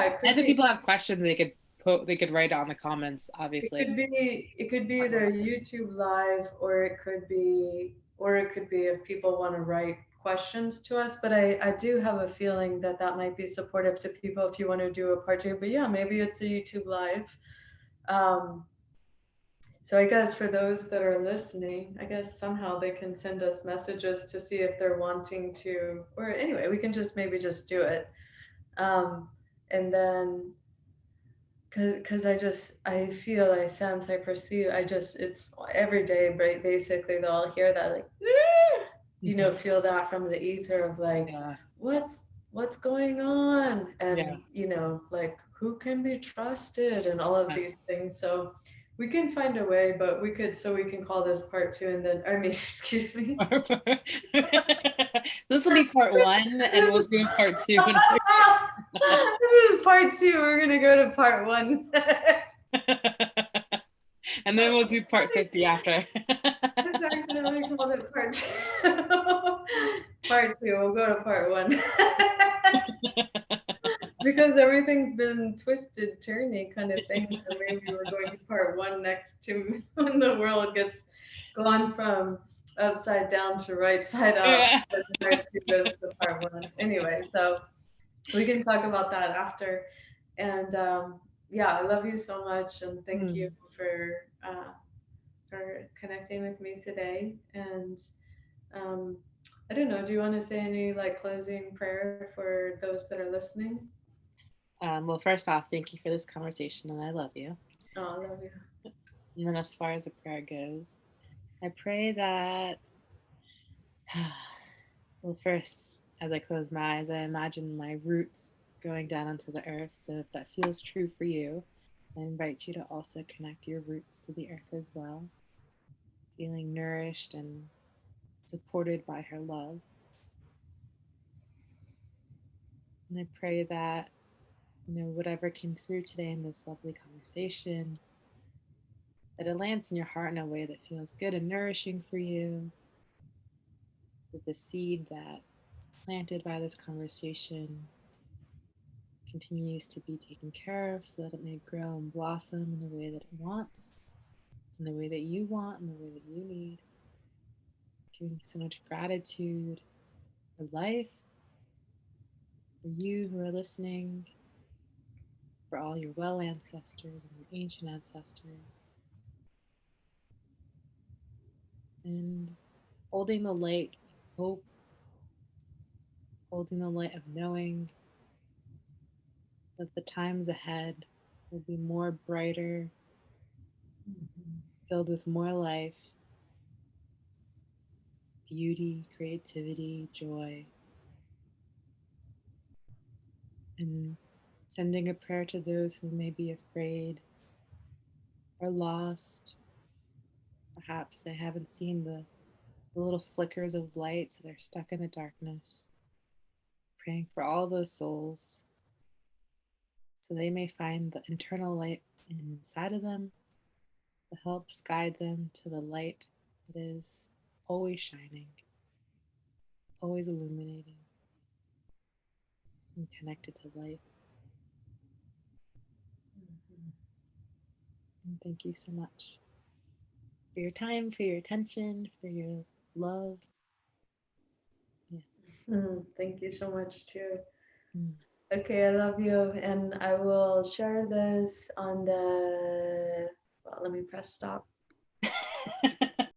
It could and if people have questions, they could write it on the comments. Obviously, it could be either YouTube live, or it could be if people want to write questions to us. But I do have a feeling that that might be supportive to people if you want to do a part 2. But yeah, maybe it's a YouTube live. So I guess for those that are listening, I guess somehow they can send us messages to see if they're wanting to, or anyway, we can just maybe just do it. And then, because I feel, I sense, I perceive, it's every day, right? Basically, they'll all hear that, like, you know, feel that from the ether of like, what's going on? And, you know, like, who can be trusted and all of these things. So we can find a way, but we can call this part 2, and then, I mean, excuse me. This will be part 1, and we'll do part 2. This is part 2. We're gonna go to part 1 next. And then we'll do part 50 after. It's accidentally called it part 2. Part 2. We'll go to part 1. Because everything's been twisted, turny kind of thing. So maybe we're going to part 1 next to when the world gets gone from upside down to right side up. Yeah. Part 2 goes to part 1. Anyway, so we can talk about that after. And yeah, I love you so much, and thank you for connecting with me today. And I don't know, do you want to say any like closing prayer for those that are listening? Well, first off, thank you for this conversation, and I love you. Oh, I love you. And then as far as the prayer goes, I pray that, well, first, as I close my eyes, I imagine my roots going down into the earth. So if that feels true for you, I invite you to also connect your roots to the earth as well, feeling nourished and supported by her love. And I pray that, you know, whatever came through today in this lovely conversation, that it lands in your heart in a way that feels good and nourishing for you, that the seed that planted by this conversation continues to be taken care of so that it may grow and blossom in the way that it wants, in the way that you want, in the way that you need. Giving so much gratitude for life, for you who are listening, for all your well ancestors and your ancient ancestors. And holding the light of hope, holding the light of knowing that the times ahead will be more brighter, filled with more life, beauty, creativity, joy. And sending a prayer to those who may be afraid or lost. Perhaps they haven't seen the little flickers of light, so they're stuck in the darkness. Praying for all those souls so they may find the internal light inside of them that helps guide them to the light that is always shining, always illuminating, and connected to light. And thank you so much. for your time, for your attention, for your love. Thank you so much too. Mm. Okay, I love you, and I will share this on the. Well, let me press stop.